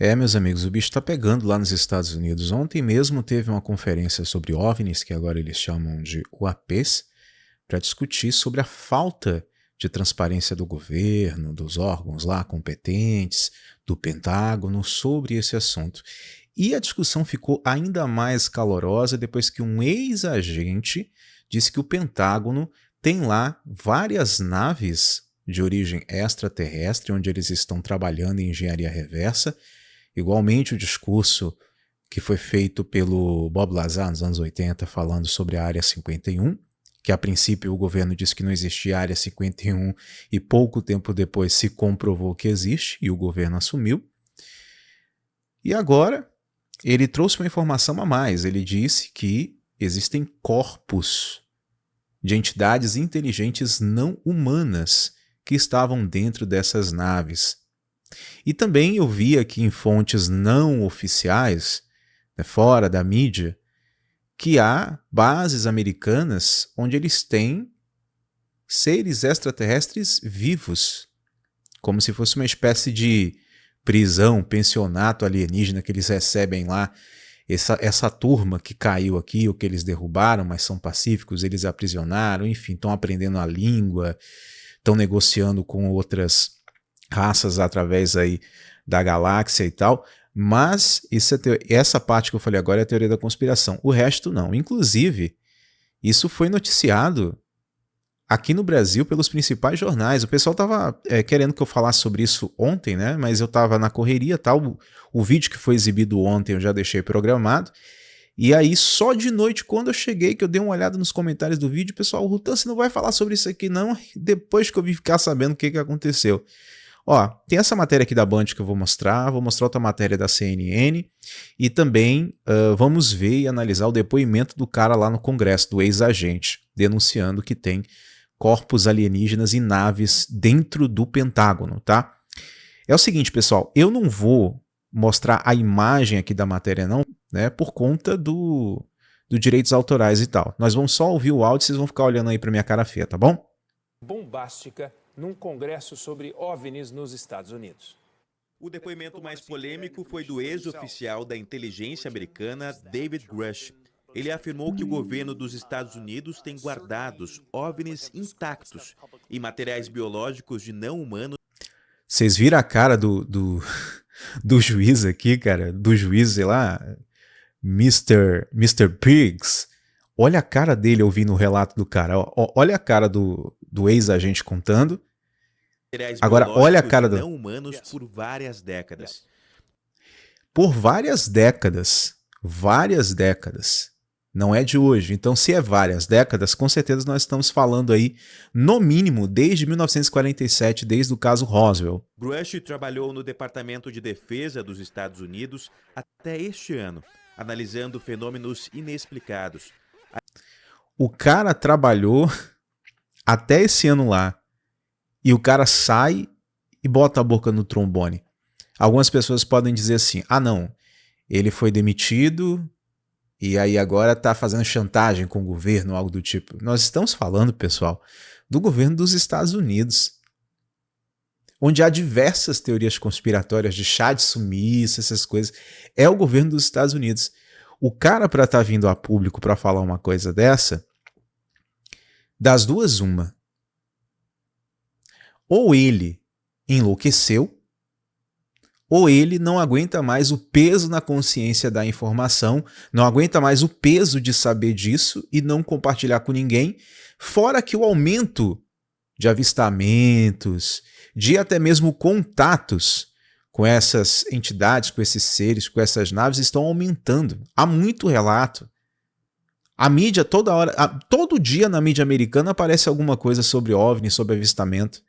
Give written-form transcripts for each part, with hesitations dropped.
Meus amigos, o bicho está pegando lá nos Estados Unidos. Ontem mesmo teve uma conferência sobre OVNIs, que agora eles chamam de UAPs, para discutir sobre a falta de transparência do governo, dos órgãos lá competentes, do Pentágono, sobre esse assunto. E a discussão ficou ainda mais calorosa depois que um ex-agente disse que o Pentágono tem lá várias naves de origem extraterrestre, onde eles estão trabalhando em engenharia reversa. Igualmente o discurso que foi feito pelo Bob Lazar nos anos 80, falando sobre a Área 51, que a princípio o governo disse que não existia Área 51 e pouco tempo depois se comprovou que existe e o governo assumiu. E agora ele trouxe uma informação a mais. Ele disse que existem corpos de entidades inteligentes não humanas que estavam dentro dessas naves. E também eu vi aqui em fontes não oficiais, fora da mídia, que há bases americanas onde eles têm seres extraterrestres vivos, como se fosse uma espécie de prisão, pensionato alienígena que eles recebem lá. Essa turma que caiu aqui, ou que eles derrubaram, mas são pacíficos, eles aprisionaram, enfim, estão aprendendo a língua, estão negociando com outras raças através aí da galáxia e tal, mas essa parte que eu falei agora é a teoria da conspiração, o resto não. Inclusive, isso foi noticiado aqui no Brasil pelos principais jornais. O pessoal estava querendo que eu falasse sobre isso ontem, né? Mas eu estava na correria, tal. O vídeo que foi exibido ontem eu já deixei programado. E aí, só de noite, quando eu cheguei, que eu dei uma olhada nos comentários do vídeo, pessoal, o Rutan, você não vai falar sobre isso aqui não? Depois que eu vim ficar sabendo o que aconteceu. Ó, tem essa matéria aqui da Band que eu vou mostrar outra matéria da CNN e também vamos ver e analisar o depoimento do cara lá no Congresso, do ex-agente, denunciando que tem corpos alienígenas e naves dentro do Pentágono, tá? É o seguinte, pessoal, eu não vou mostrar a imagem aqui da matéria não, né, por conta do direitos autorais e tal. Nós vamos só ouvir o áudio e vocês vão ficar olhando aí pra minha cara feia, tá bom? Bombástica num congresso sobre OVNIs nos Estados Unidos. O depoimento mais polêmico foi do ex-oficial da inteligência americana David Grush. Ele afirmou que o governo dos Estados Unidos tem guardados OVNIs intactos e materiais biológicos de não humanos. Vocês viram a cara do juiz aqui, cara? Do juiz, sei lá, Mr. Pigs. Olha a cara dele ouvindo o relato do cara. Olha a cara do ex-agente contando. Agora, olha a cara do... não humanos por várias décadas. Por várias décadas. Várias décadas. Não é de hoje. Então, se é várias décadas, com certeza nós estamos falando aí, no mínimo, desde 1947, desde o caso Roswell. Grush trabalhou no Departamento de Defesa dos Estados Unidos até este ano, analisando fenômenos inexplicados. O cara trabalhou até esse ano lá. E o cara sai e bota a boca no trombone. Algumas pessoas podem dizer assim, ah não, ele foi demitido e aí agora tá fazendo chantagem com o governo, algo do tipo. Nós estamos falando, pessoal, do governo dos Estados Unidos, onde há diversas teorias conspiratórias de chá de sumiço, essas coisas. É o governo dos Estados Unidos. O cara para estar vindo a público para falar uma coisa dessa, das duas uma. Ou ele enlouqueceu, ou ele não aguenta mais o peso na consciência da informação, não aguenta mais o peso de saber disso e não compartilhar com ninguém, fora que o aumento de avistamentos, de até mesmo contatos com essas entidades, com esses seres, com essas naves estão aumentando. Há muito relato. A mídia toda hora, todo dia na mídia americana aparece alguma coisa sobre OVNI, sobre avistamento.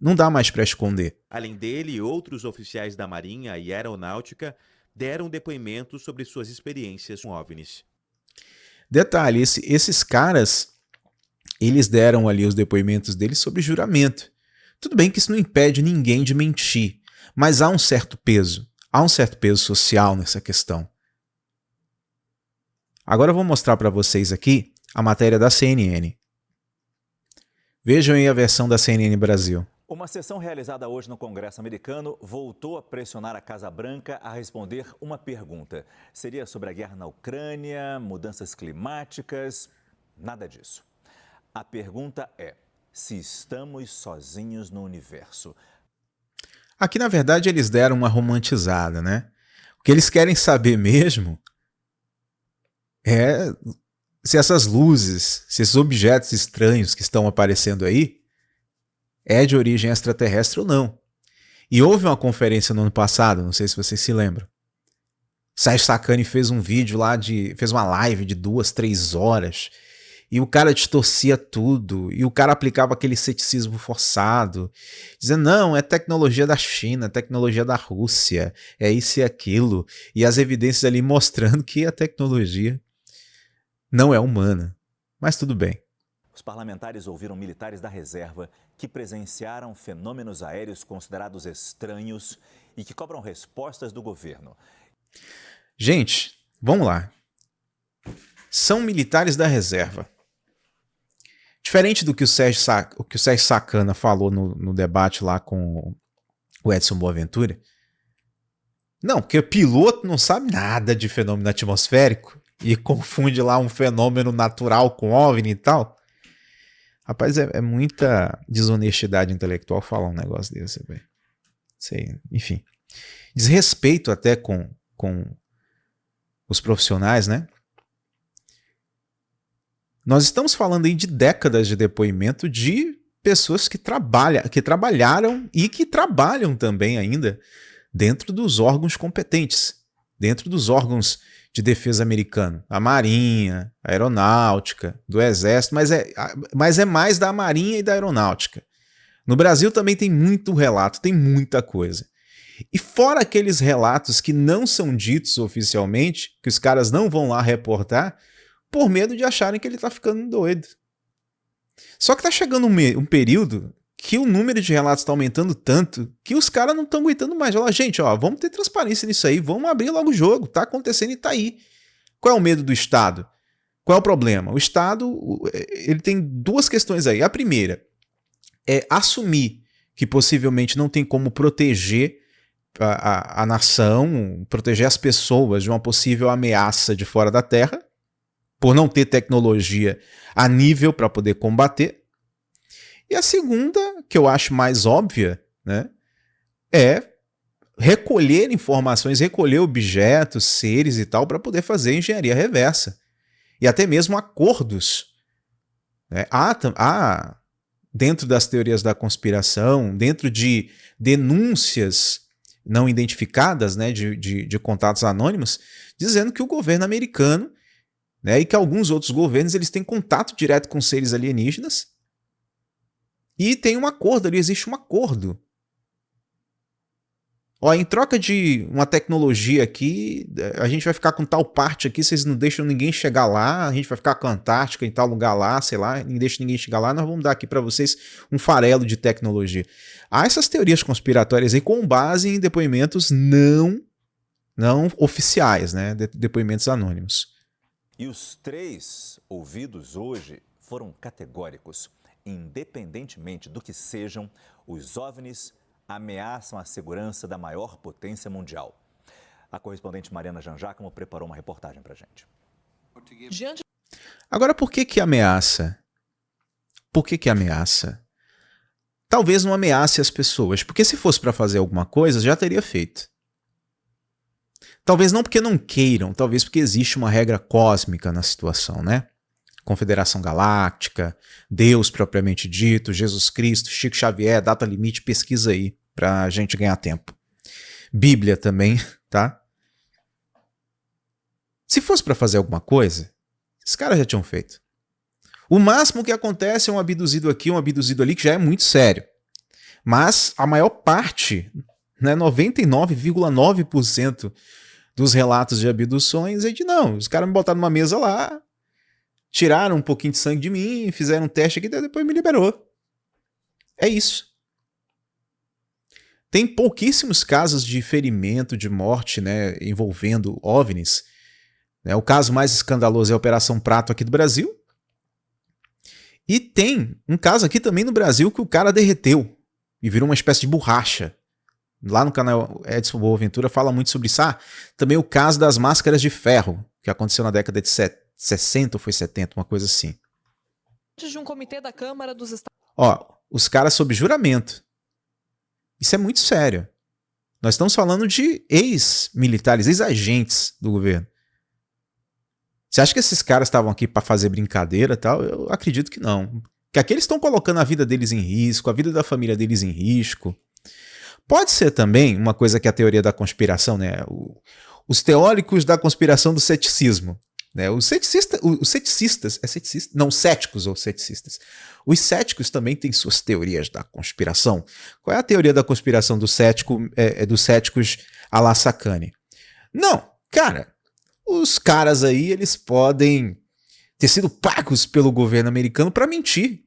Não dá mais para esconder. Além dele, outros oficiais da Marinha e Aeronáutica deram depoimentos sobre suas experiências com OVNIs. Detalhe, esses caras, eles deram ali os depoimentos deles sobre juramento. Tudo bem que isso não impede ninguém de mentir, mas há um certo peso social nessa questão. Agora eu vou mostrar para vocês aqui a matéria da CNN. Vejam aí a versão da CNN Brasil. Uma sessão realizada hoje no Congresso americano voltou a pressionar a Casa Branca a responder uma pergunta. Seria sobre a guerra na Ucrânia, mudanças climáticas? Nada disso. A pergunta é se estamos sozinhos no universo. Aqui, na verdade, eles deram uma romantizada, né? O que eles querem saber mesmo é se essas luzes, se esses objetos estranhos que estão aparecendo aí é de origem extraterrestre ou não. E houve uma conferência no ano passado, não sei se vocês se lembram. Sérgio Sacani fez um vídeo lá, fez uma live de 2, 3 horas, e o cara distorcia tudo, e o cara aplicava aquele ceticismo forçado, dizendo, não, é tecnologia da China, é tecnologia da Rússia, é isso e aquilo, e as evidências ali mostrando que a tecnologia não é humana. Mas tudo bem. Os parlamentares ouviram militares da reserva que presenciaram fenômenos aéreos considerados estranhos e que cobram respostas do governo. Gente, vamos lá. São militares da reserva. Diferente do que o Sérgio Sacana falou no debate lá com o Edson Boaventura. Não, porque o piloto não sabe nada de fenômeno atmosférico e confunde lá um fenômeno natural com OVNI e tal. Rapaz, é muita desonestidade intelectual falar um negócio desse, velho. Sei, enfim. Desrespeito até com os profissionais, né? Nós estamos falando aí de décadas de depoimento de pessoas que trabalharam e que trabalham também ainda dentro dos órgãos competentes, dentro dos órgãos de defesa americano, a Marinha, a Aeronáutica, do Exército, mas é mais da Marinha e da Aeronáutica. No Brasil também tem muito relato, tem muita coisa. E fora aqueles relatos que não são ditos oficialmente, que os caras não vão lá reportar, por medo de acharem que ele tá ficando doido. Só que tá chegando um período que o número de relatos tá aumentando tanto que os caras não estão aguentando mais. Olha, gente, ó, vamos ter transparência nisso aí, vamos abrir logo o jogo, tá acontecendo e tá aí. Qual é o medo do Estado? Qual é o problema? O Estado, ele tem duas questões aí. A primeira é assumir que possivelmente não tem como proteger a nação, proteger as pessoas de uma possível ameaça de fora da Terra, por não ter tecnologia a nível para poder combater. E a segunda, que eu acho mais óbvia, né, é recolher informações, recolher objetos, seres e tal, para poder fazer engenharia reversa. E até mesmo acordos. Né? Há, dentro das teorias da conspiração, dentro de denúncias não identificadas, né, de contatos anônimos, dizendo que o governo americano, né, e que alguns outros governos eles têm contato direto com seres alienígenas e tem um acordo ali, existe um acordo. Ó, em troca de uma tecnologia aqui, a gente vai ficar com tal parte aqui, vocês não deixam ninguém chegar lá, a gente vai ficar com a Antártica em tal lugar lá, sei lá, não deixa ninguém chegar lá, nós vamos dar aqui para vocês um farelo de tecnologia. Há essas teorias conspiratórias aí com base em depoimentos não oficiais, né, depoimentos anônimos. E os 3 ouvidos hoje foram categóricos. Independentemente do que sejam, os OVNIs ameaçam a segurança da maior potência mundial. A correspondente Mariana Janjacamo preparou uma reportagem para a gente. Agora, por que ameaça? Por que ameaça? Talvez não ameace as pessoas, porque se fosse para fazer alguma coisa, já teria feito. Talvez não porque não queiram, talvez porque existe uma regra cósmica na situação, né? Confederação Galáctica, Deus propriamente dito, Jesus Cristo, Chico Xavier, data limite, pesquisa aí pra gente ganhar tempo. Bíblia também, tá? Se fosse pra fazer alguma coisa, esses caras já tinham feito. O máximo que acontece é um abduzido aqui, um abduzido ali, que já é muito sério. Mas a maior parte, né, 99,9% dos relatos de abduções é de não, os caras me botaram numa mesa lá, tiraram um pouquinho de sangue de mim, fizeram um teste aqui, depois me liberou. É isso. Tem pouquíssimos casos de ferimento, de morte, né, envolvendo OVNIs. O caso mais escandaloso é a Operação Prato aqui do Brasil. E tem um caso aqui também no Brasil que o cara derreteu. e virou uma espécie de borracha. Lá no canal Edson Boaventura fala muito sobre isso. Também o caso das máscaras de ferro, que aconteceu na década de 60 ou foi 70, uma coisa assim. De um comitê da Câmara dos Estados... Os caras sob juramento. Isso é muito sério. Nós estamos falando de ex-militares, ex-agentes do governo. Você acha que esses caras estavam aqui para fazer brincadeira e tal? Eu acredito que não. Que aqui eles estão colocando a vida deles em risco, a vida da família deles em risco. Pode ser também uma coisa que é a teoria da conspiração, né? Os teóricos da conspiração do ceticismo. Né? Os ceticistas, é ceticistas? Não, céticos ou ceticistas. Os céticos também têm suas teorias da conspiração. Qual é a teoria da conspiração dos céticos à la Sacani? Não, cara, os caras aí, eles podem ter sido pagos pelo governo americano para mentir.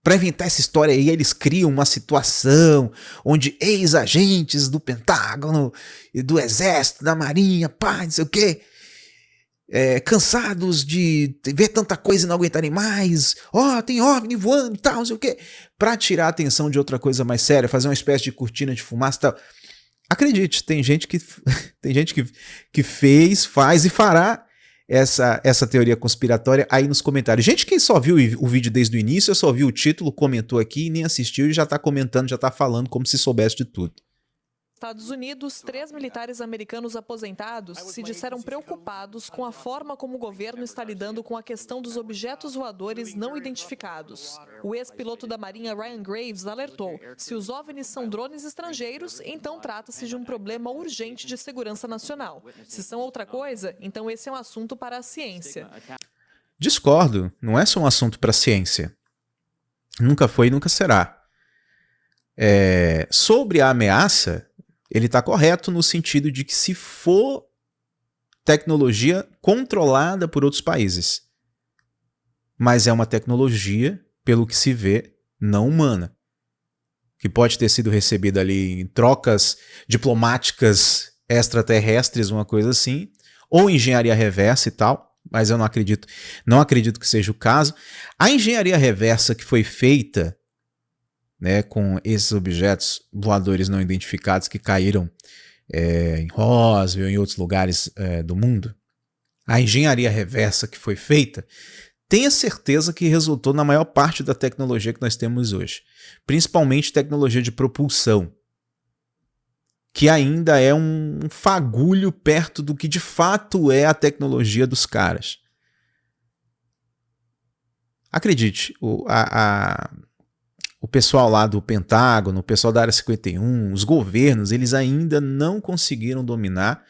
Para inventar essa história aí, eles criam uma situação onde ex-agentes do Pentágono, do Exército, da Marinha, não sei o quê, cansados de ver tanta coisa e não aguentarem mais, tem OVNI voando e tal, não sei o quê, para tirar a atenção de outra coisa mais séria, fazer uma espécie de cortina de fumaça e tal. Acredite, tem gente que fez, faz e fará essa teoria conspiratória aí nos comentários. Gente que só viu o vídeo desde o início, só viu o título, comentou aqui, nem assistiu e já tá comentando, já tá falando como se soubesse de tudo. Estados Unidos, 3 militares americanos aposentados se disseram preocupados com a forma como o governo está lidando com a questão dos objetos voadores não identificados. O ex-piloto da Marinha Ryan Graves alertou: se os OVNIs são drones estrangeiros, então trata-se de um problema urgente de segurança nacional. Se são outra coisa, então esse é um assunto para a ciência. Discordo, não é só um assunto para a ciência. Nunca foi e nunca será. Sobre a ameaça, ele está correto no sentido de que se for tecnologia controlada por outros países, mas é uma tecnologia, pelo que se vê, não humana, que pode ter sido recebida ali em trocas diplomáticas extraterrestres, uma coisa assim, ou engenharia reversa e tal, mas eu não acredito que seja o caso. A engenharia reversa que foi feita, né, com esses objetos voadores não identificados que caíram em Roswell, em outros lugares do mundo, a engenharia reversa que foi feita, tenha certeza que resultou na maior parte da tecnologia que nós temos hoje, principalmente tecnologia de propulsão, que ainda é um fagulho perto do que de fato é a tecnologia dos caras. Acredite, o pessoal lá do Pentágono, o pessoal da Área 51, os governos, eles ainda não conseguiram dominar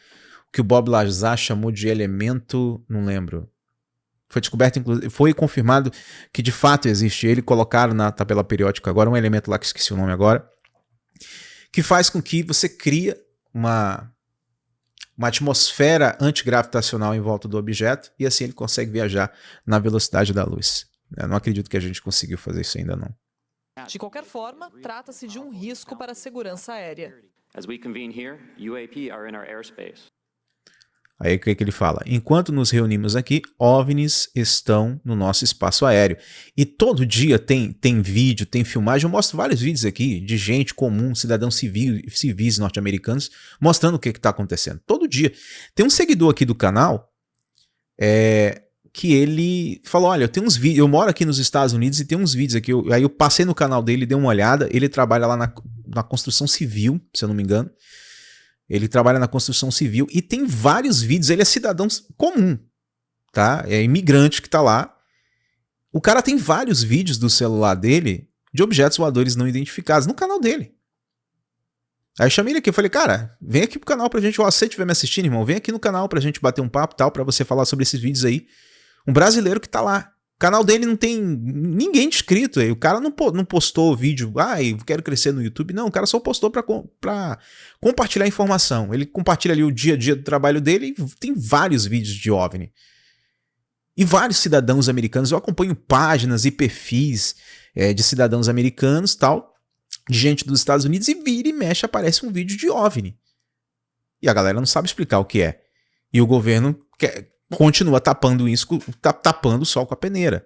o que o Bob Lazar chamou de elemento, não lembro. Foi descoberto, inclusive, foi confirmado que de fato existe ele, colocaram na tabela periódica agora um elemento lá que esqueci o nome agora, que faz com que você cria uma atmosfera antigravitacional em volta do objeto e assim ele consegue viajar na velocidade da luz. Eu não acredito que a gente conseguiu fazer isso ainda não. De qualquer forma, trata-se de um risco para a segurança aérea. Aí o que ele fala? Enquanto nos reunimos aqui, OVNIs estão no nosso espaço aéreo. E todo dia tem vídeo, tem filmagem. Eu mostro vários vídeos aqui de gente comum, cidadãos civis norte-americanos, mostrando o que está acontecendo. Todo dia. Tem um seguidor aqui do canal que ele falou, olha, eu tenho uns vídeos, eu moro aqui nos Estados Unidos e tem uns vídeos aqui, aí eu passei no canal dele, dei uma olhada, ele trabalha lá na construção civil, se eu não me engano, ele trabalha na construção civil e tem vários vídeos, ele é cidadão comum, tá? É imigrante que tá lá, o cara tem vários vídeos do celular dele de objetos voadores não identificados no canal dele. Aí eu chamei ele aqui, eu falei, cara, vem aqui pro canal pra gente, se você estiver me assistindo, irmão, vem aqui no canal pra gente bater um papo e tal, pra você falar sobre esses vídeos aí. Um brasileiro que tá lá. O canal dele não tem ninguém inscrito. O cara não postou vídeo, eu quero crescer no YouTube. Não, o cara só postou pra compartilhar informação. Ele compartilha ali o dia a dia do trabalho dele e tem vários vídeos de OVNI. E vários cidadãos americanos. Eu acompanho páginas e perfis de cidadãos americanos, tal, de gente dos Estados Unidos, e vira e mexe aparece um vídeo de OVNI. E a galera não sabe explicar o que é. E o governo continua tapando isso, tapando o sol com a peneira.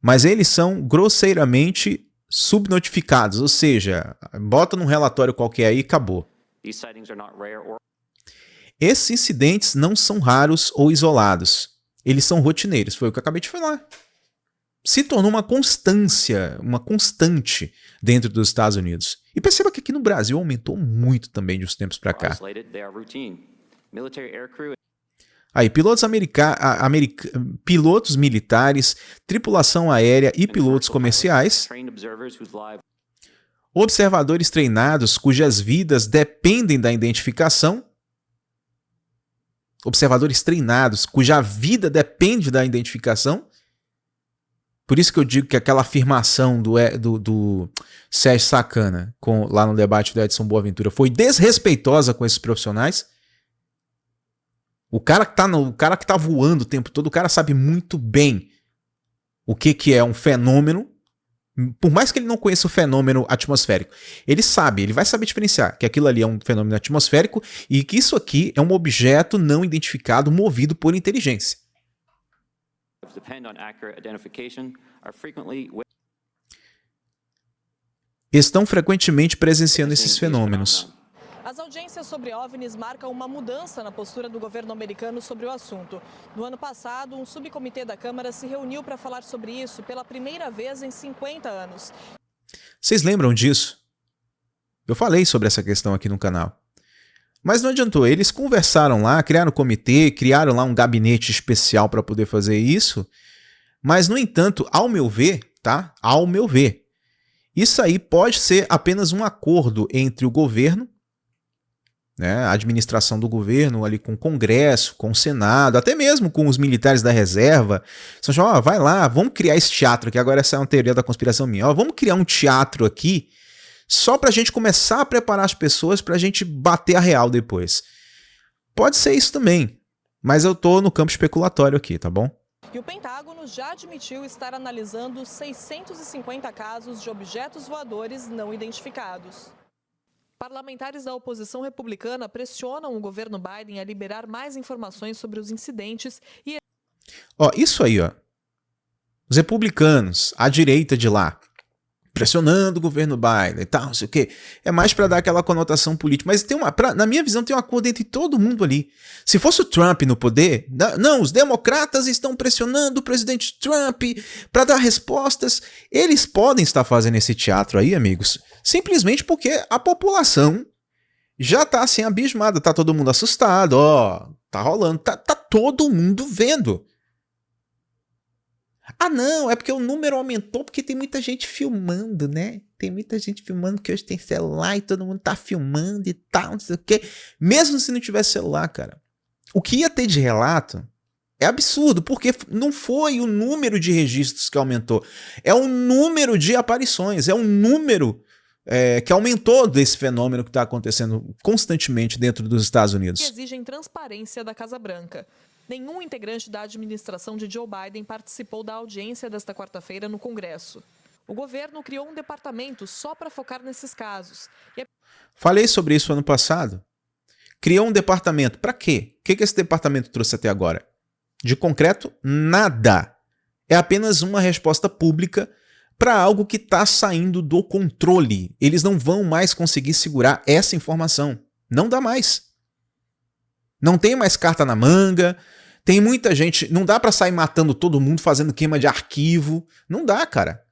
mas eles são grosseiramente subnotificados, ou seja, bota num relatório qualquer aí e acabou. Esses incidentes não são raros ou isolados, eles são rotineiros, foi o que eu acabei de falar. Se tornou uma constância, uma constante dentro dos Estados Unidos. E perceba que aqui no Brasil aumentou muito também de uns tempos para cá. Aí, pilotos militares, tripulação aérea e pilotos comerciais, observadores treinados cujas vidas dependem da identificação, observadores treinados cuja vida depende da identificação. Por isso que eu digo que aquela afirmação do Sérgio Sacana lá no debate do Edson Boaventura foi desrespeitosa com esses profissionais. O cara que tá voando o tempo todo, o cara sabe muito bem o que é um fenômeno, por mais que ele não conheça o fenômeno atmosférico. Ele vai saber diferenciar que aquilo ali é um fenômeno atmosférico e que isso aqui é um objeto não identificado movido por inteligência. Estão frequentemente presenciando esses fenômenos. As audiências sobre OVNIs marcam uma mudança na postura do governo americano sobre o assunto. No ano passado, um subcomitê da Câmara se reuniu para falar sobre isso pela primeira vez em 50 anos. Vocês lembram disso? Eu falei sobre essa questão aqui no canal. Mas não adiantou, eles conversaram lá, criaram um comitê, criaram lá um gabinete especial para poder fazer isso. Mas, no entanto, ao meu ver, tá? Ao meu ver, isso aí pode ser apenas um acordo entre o governo, né, a administração do governo ali com o Congresso, com o Senado, até mesmo com os militares da reserva. Só chamam, vai lá, vamos criar esse teatro aqui. Agora essa é uma teoria da conspiração minha. Vamos criar um teatro aqui só pra gente começar a preparar as pessoas pra gente bater a real depois. Pode ser isso também, mas eu tô no campo especulatório aqui, tá bom? E o Pentágono já admitiu estar analisando 650 casos de objetos voadores não identificados. Parlamentares da oposição republicana pressionam o governo Biden a liberar mais informações sobre os incidentes e... Isso aí, os republicanos, a direita de lá, pressionando o governo Biden e tal, não sei o quê. É mais para dar aquela conotação política. Mas na minha visão tem um acordo entre todo mundo ali. Se fosse o Trump no poder, não, os democratas estão pressionando o presidente Trump para dar respostas. Eles podem estar fazendo esse teatro aí, amigos, simplesmente porque a população já tá assim abismada, tá todo mundo assustado, tá rolando, tá todo mundo vendo. Ah, não, é porque o número aumentou porque tem muita gente filmando, né? Tem muita gente filmando que hoje tem celular e todo mundo tá filmando e tal, não sei o quê. Mesmo se não tivesse celular, cara. O que ia ter de relato é absurdo, porque não foi o número de registros que aumentou. É o número de aparições, é um número que aumentou desse fenômeno que está acontecendo constantemente dentro dos Estados Unidos. Que exigem transparência da Casa Branca. Nenhum integrante da administração de Joe Biden participou da audiência desta quarta-feira no Congresso. O governo criou um departamento só para focar nesses casos. Falei sobre isso ano passado. Criou um departamento. Para quê? O que esse departamento trouxe até agora? De concreto, nada. É apenas uma resposta pública para algo que está saindo do controle. Eles não vão mais conseguir segurar essa informação. Não dá mais. Não tem mais carta na manga, tem muita gente, não dá pra sair matando todo mundo, fazendo queima de arquivo, não dá, cara.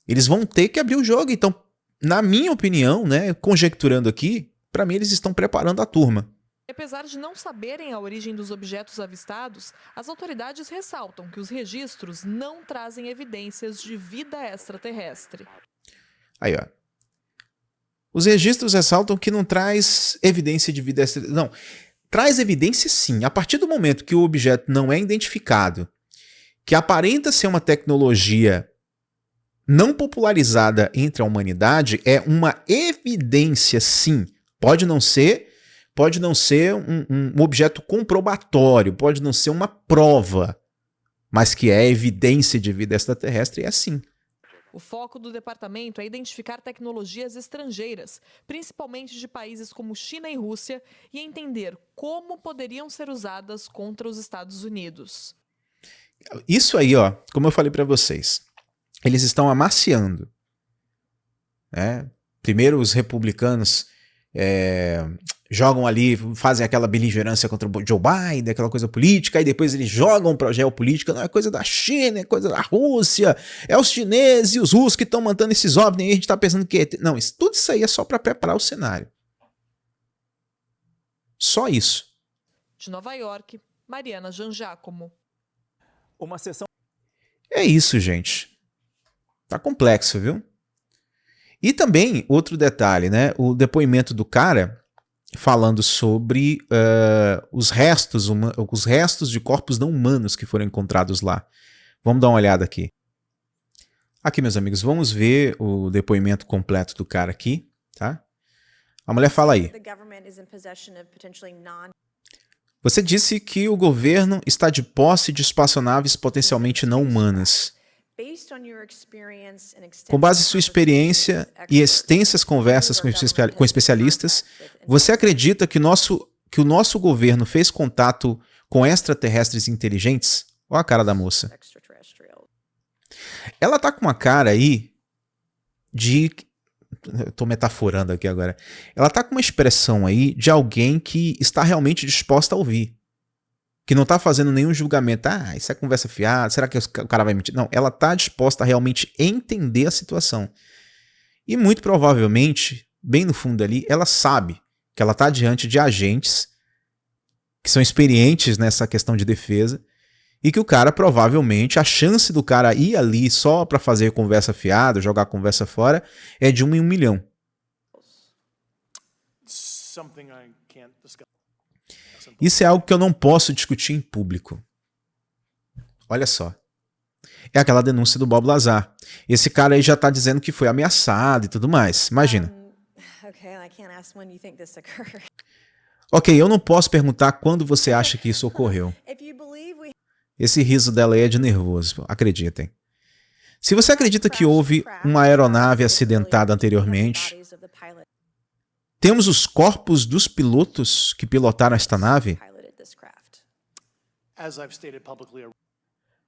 Eles vão ter que abrir o jogo, então, na minha opinião, né, conjecturando aqui, pra mim eles estão preparando a turma. Apesar de não saberem a origem dos objetos avistados, as autoridades ressaltam que os registros não trazem evidências de vida extraterrestre. Aí, os registros ressaltam que não traz evidência de vida extraterrestre. Não, traz evidência sim. A partir do momento que o objeto não é identificado, que aparenta ser uma tecnologia não popularizada entre a humanidade, é uma evidência sim. Pode não ser um objeto comprobatório, pode não ser uma prova, mas que é evidência de vida extraterrestre, é assim. O foco do departamento é identificar tecnologias estrangeiras, principalmente de países como China e Rússia, e entender como poderiam ser usadas contra os Estados Unidos. Isso aí, ó, como eu falei para vocês, eles estão amaciando, né? Primeiro os republicanos jogam ali, fazem aquela beligerância contra o Joe Biden, aquela coisa política, e depois eles jogam para a geopolítica, não é coisa da China, é coisa da Rússia, é os chineses e os russos que estão mandando esses OVNIs, e a gente está pensando que... Não, tudo isso aí é só para preparar o cenário. Só isso. De Nova York, Mariana Jangiacomo. Uma sessão... É isso, gente. Tá complexo, viu? E também, outro detalhe, né? O depoimento do cara falando sobre os restos de corpos não humanos que foram encontrados lá. Vamos dar uma olhada aqui. Aqui, meus amigos, vamos ver o depoimento completo do cara aqui, tá? A mulher fala aí. Você disse que o governo está de posse de espaçonaves potencialmente não humanas. Com base em sua experiência e extensas conversas com especialistas, você acredita que o nosso governo fez contato com extraterrestres inteligentes? Olha a cara da moça. Ela tá com uma cara aí de... Eu tô metaforando aqui agora. Ela tá com uma expressão aí de alguém que está realmente disposta a ouvir. Que não tá fazendo nenhum julgamento. Ah, isso é conversa fiada, será que o cara vai mentir? Não, ela tá disposta a realmente entender a situação. E muito provavelmente, bem no fundo ali, ela sabe que ela tá diante de agentes que são experientes nessa questão de defesa e que o cara provavelmente, a chance do cara ir ali só pra fazer conversa fiada, jogar conversa fora, é de 1 em 1 milhão. Isso é algo que eu não posso discutir em público. Olha só. É aquela denúncia do Bob Lazar. Esse cara aí já tá dizendo que foi ameaçado e tudo mais. Imagina. Ok, eu não posso perguntar quando você acha que isso ocorreu. Esse riso dela aí é de nervoso, acreditem. Se você acredita que houve uma aeronave acidentada anteriormente, temos os corpos dos pilotos que pilotaram esta nave?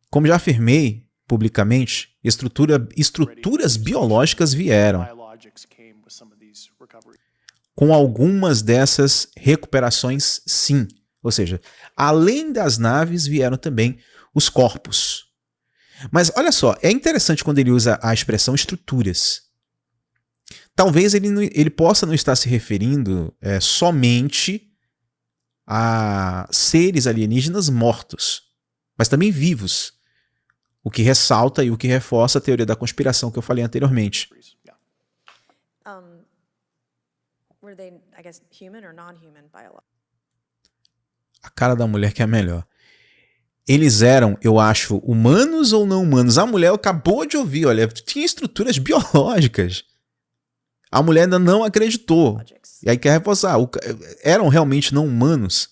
Como já afirmei publicamente, estruturas biológicas vieram. Com algumas dessas recuperações, sim. Ou seja, além das naves vieram também os corpos. Mas olha só, é interessante quando ele usa a expressão estruturas. Talvez ele possa não estar se referindo somente a seres alienígenas mortos, mas também vivos. O que ressalta e o que reforça a teoria da conspiração que eu falei anteriormente. A cara da mulher que é melhor. Eles eram, eu acho, humanos ou não humanos? A mulher acabou de ouvir, olha, tinha estruturas biológicas. A mulher ainda não acreditou. E aí quer reforçar, eram realmente não humanos?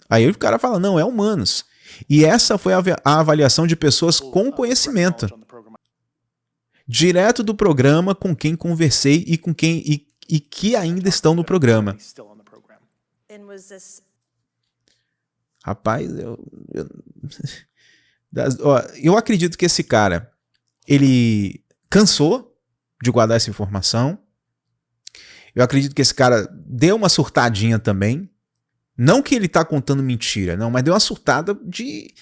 Aí o cara fala, não, é humanos. E essa foi a avaliação de pessoas com conhecimento. Direto do programa, com quem conversei e com quem e que ainda estão no programa. Rapaz, eu acredito que esse cara, ele cansou de guardar essa informação. Eu acredito que esse cara deu uma surtadinha também. Não que ele tá contando mentira, não, mas deu uma surtada de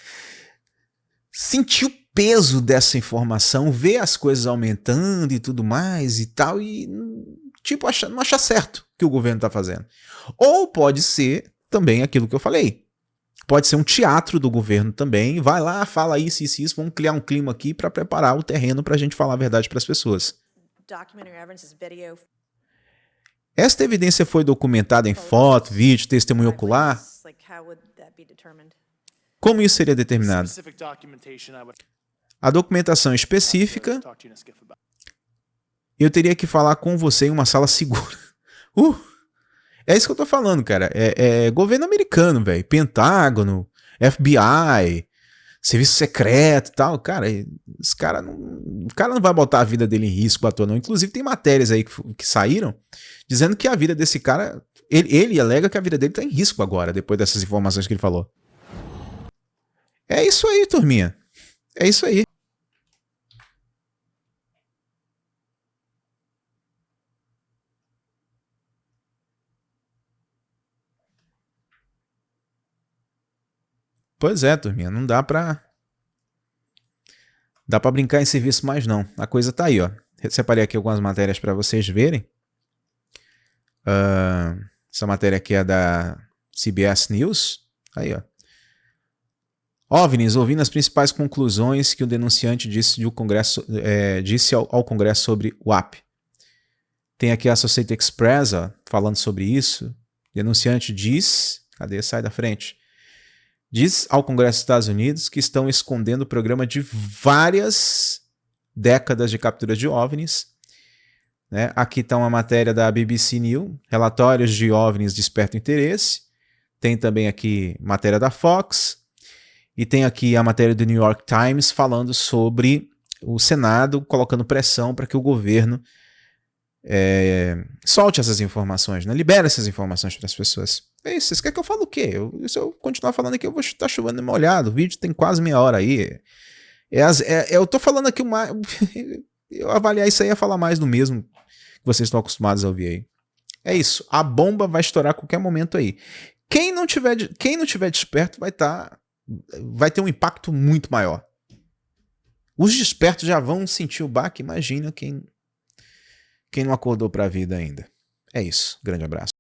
sentir o peso dessa informação, ver as coisas aumentando e tudo mais e tal, e tipo, não achar certo o que o governo tá fazendo. Ou pode ser também aquilo que eu falei. Pode ser um teatro do governo também. Vai lá, fala isso, vamos criar um clima aqui para preparar o terreno pra gente falar a verdade para as pessoas. Esta evidência foi documentada em foto, vídeo, testemunho ocular? Como isso seria determinado? A documentação específica, eu teria que falar com você em uma sala segura. É isso que eu tô falando, cara. É governo americano, velho. Pentágono, FBI, serviço secreto e tal. Cara, o cara não vai botar a vida dele em risco à toa, não. Inclusive, tem matérias aí que saíram dizendo que a vida desse cara... Ele alega que a vida dele tá em risco agora, depois dessas informações que ele falou. É isso aí, turminha. É isso aí. Pois é, turminha, não dá pra brincar em serviço mais não. A coisa tá aí, ó. Separei aqui algumas matérias para vocês verem. Essa matéria aqui é da CBS News. Aí, ó. OVNIs, ouvindo as principais conclusões que o denunciante disse ao Congresso sobre o UAP. Tem aqui a Associated Express, ó, falando sobre isso. O denunciante diz... Cadê? Sai da frente. Diz ao Congresso dos Estados Unidos que estão escondendo o programa de várias décadas de captura de OVNIs. Né? Aqui está uma matéria da BBC News, relatórios de OVNIs despertam interesse. Tem também aqui matéria da Fox. E tem aqui a matéria do New York Times falando sobre o Senado colocando pressão para que o governo solte essas informações, né? Libere essas informações para as pessoas. É isso, vocês querem que eu fale o quê? Se eu continuar falando aqui, eu vou estar chovendo molhado. O vídeo tem quase meia hora aí. Eu tô falando aqui eu avaliar isso aí é falar mais do mesmo que vocês estão acostumados a ouvir aí. É isso, a bomba vai estourar a qualquer momento aí. Quem não tiver desperto vai ter um impacto muito maior. Os despertos já vão sentir o baque, imagina quem não acordou para a vida ainda. É isso, grande abraço.